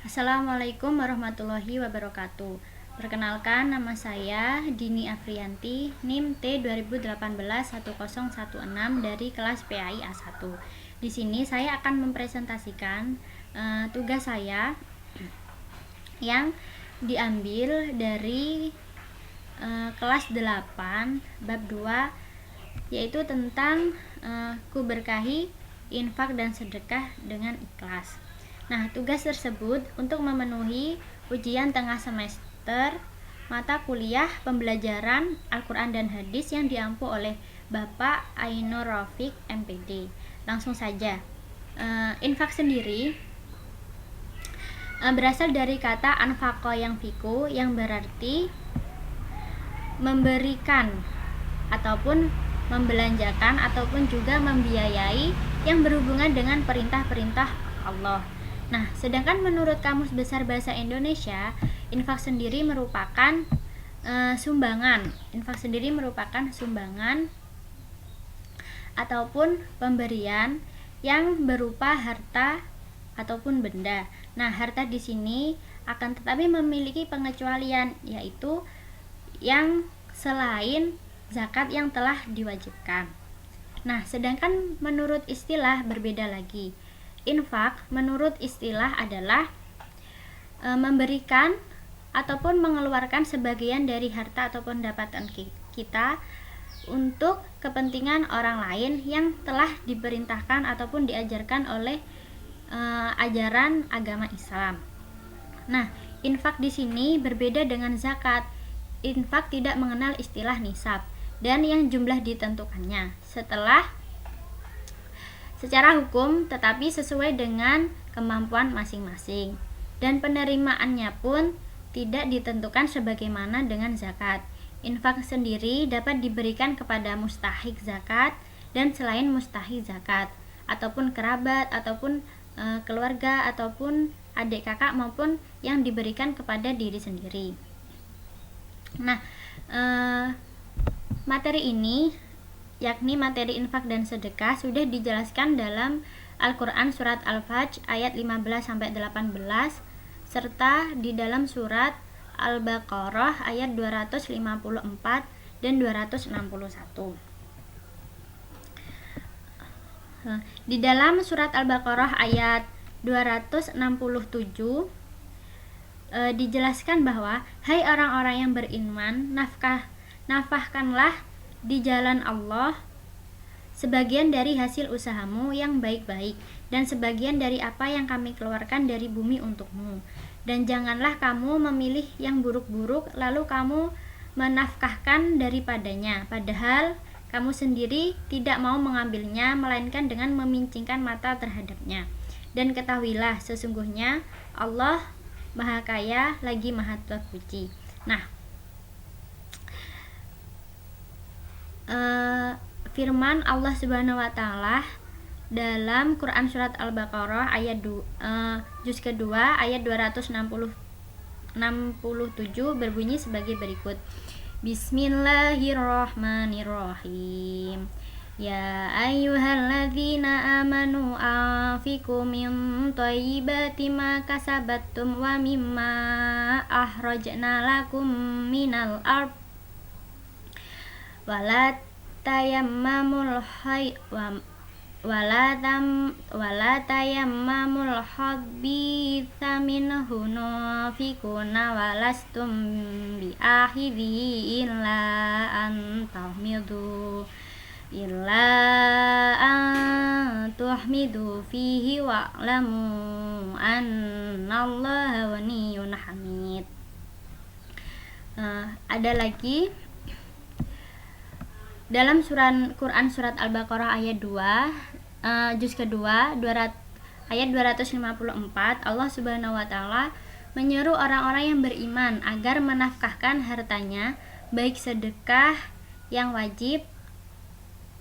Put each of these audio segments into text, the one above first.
Assalamualaikum warahmatullahi wabarakatuh. Perkenalkan, nama saya Dini Afriyanti, NIM T 2018-1016 dari kelas PAI A1. Di sini saya akan mempresentasikan tugas saya yang diambil dari kelas 8 bab 2, yaitu tentang ku berkahi, infak dan sedekah dengan ikhlas. Nah, tugas tersebut untuk memenuhi ujian tengah semester mata kuliah pembelajaran Al-Quran dan Hadis yang diampu oleh Bapak Ainur Rafiq MPD. Langsung saja. Infak sendiri berasal dari kata anfaqo yang fiku, yang berarti memberikan ataupun membelanjakan ataupun juga membiayai yang berhubungan dengan perintah-perintah Allah. Nah, sedangkan menurut Kamus Besar Bahasa Indonesia, infak sendiri merupakan sumbangan. Infak sendiri merupakan sumbangan ataupun pemberian yang berupa harta ataupun benda. Nah, harta di sini akan tetapi memiliki pengecualian, yaitu yang selain zakat yang telah diwajibkan. Nah, sedangkan menurut istilah berbeda lagi. Infak menurut istilah adalah memberikan ataupun mengeluarkan sebagian dari harta ataupun pendapatan kita untuk kepentingan orang lain yang telah diperintahkan ataupun diajarkan oleh ajaran agama Islam. Nah, infak di sini berbeda dengan zakat. Infak tidak mengenal istilah nisab dan yang jumlah ditentukannya secara hukum, tetapi sesuai dengan kemampuan masing-masing, dan penerimaannya pun tidak ditentukan sebagaimana dengan zakat. Infak sendiri dapat diberikan kepada mustahik zakat dan selain mustahik zakat, ataupun kerabat, ataupun keluarga, ataupun adik kakak, maupun yang diberikan kepada diri sendiri. Nah, materi ini, yakni materi infak dan sedekah, sudah dijelaskan dalam Al-Quran surat Al-Fajr ayat 15-18 serta di dalam surat Al-Baqarah ayat 254 dan 261. Di dalam surat Al-Baqarah ayat 267 dijelaskan bahwa, hai orang-orang yang beriman, nafkahkanlah di jalan Allah sebagian dari hasil usahamu yang baik-baik dan sebagian dari apa yang kami keluarkan dari bumi untukmu, dan janganlah kamu memilih yang buruk-buruk lalu kamu menafkahkan daripadanya, padahal kamu sendiri tidak mau mengambilnya melainkan dengan memincingkan mata terhadapnya. Dan ketahuilah, sesungguhnya Allah Maha Kaya lagi Maha Terpuji. Nah, firman Allah Subhanahu wa taala dalam Quran surat Al-Baqarah ayat juz kedua ayat 267 berbunyi sebagai berikut. Bismillahirrahmanirrahim. Ya ayyuhalladzina amanu anfiqu min thayyibati ma kasabattum wa mimma akhrajna lakum minal ardh wala tayammamul khabitha minhu nafiquna walastum bi akhidhi illa an tuhmidu fihi wa'lamu annallaha ghaniyyun hamid. Ada lagi dalam Quran surat Al-Baqarah ayat 2 juz kedua ayat 254, Allah Subhanahu wa taala menyeru orang-orang yang beriman agar menafkahkan hartanya, baik sedekah yang wajib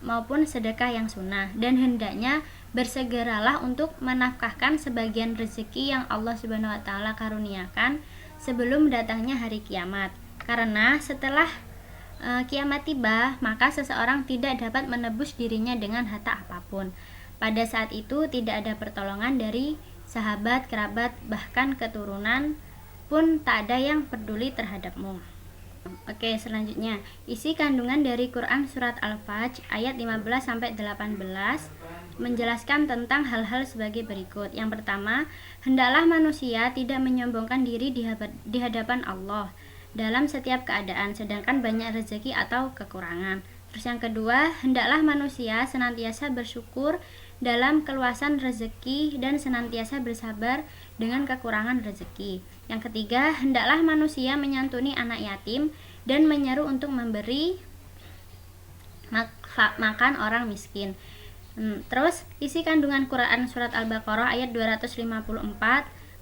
maupun sedekah yang sunnah, dan hendaknya bersegeralah untuk menafkahkan sebagian rezeki yang Allah Subhanahu wa taala karuniakan sebelum datangnya hari kiamat, karena setelah kiamat tiba, maka seseorang tidak dapat menebus dirinya dengan harta apapun. Pada saat itu tidak ada pertolongan dari sahabat, kerabat, bahkan keturunan pun tak ada yang peduli terhadapmu. Oke, selanjutnya isi kandungan dari Quran surat Al-Fajr ayat 15-18 menjelaskan tentang hal-hal sebagai berikut. Yang pertama, hendaklah manusia tidak menyombongkan diri di hadapan Allah dalam setiap keadaan, sedangkan banyak rezeki atau kekurangan. Terus yang kedua, hendaklah manusia senantiasa bersyukur dalam keluasan rezeki dan senantiasa bersabar dengan kekurangan rezeki. Yang ketiga, hendaklah manusia menyantuni anak yatim dan menyeru untuk memberi makan orang miskin. Terus isi kandungan Quran surat Al-Baqarah ayat 254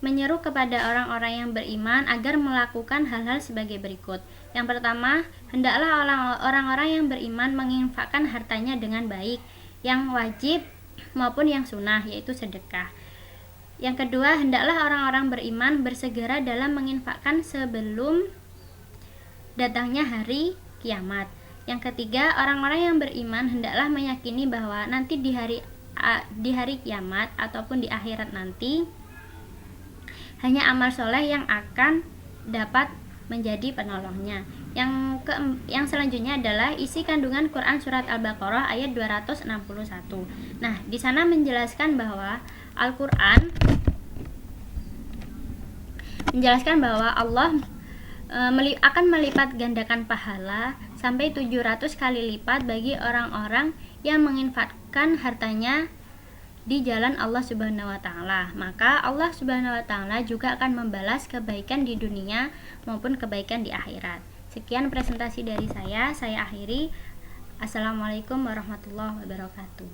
menyeru kepada orang-orang yang beriman agar melakukan hal-hal sebagai berikut. Yang pertama, hendaklah orang-orang yang beriman menginfakkan hartanya dengan baik, yang wajib maupun yang sunnah, yaitu sedekah. Yang kedua, hendaklah orang-orang beriman bersegera dalam menginfakkan sebelum datangnya hari kiamat. Yang ketiga, orang-orang yang beriman hendaklah meyakini bahwa nanti di hari kiamat ataupun di akhirat nanti hanya amal soleh yang akan dapat menjadi penolongnya. Yang selanjutnya adalah isi kandungan Quran surat Al-Baqarah ayat 261. Nah, di sana menjelaskan bahwa Al-Quran menjelaskan bahwa Allah akan melipat gandakan pahala sampai 700 kali lipat bagi orang-orang yang menginfakkan hartanya di jalan Allah Subhanahu wa taala. Maka Allah Subhanahu wa taala juga akan membalas kebaikan di dunia maupun kebaikan di akhirat. Sekian presentasi dari saya akhiri. Assalamualaikum warahmatullahi wabarakatuh.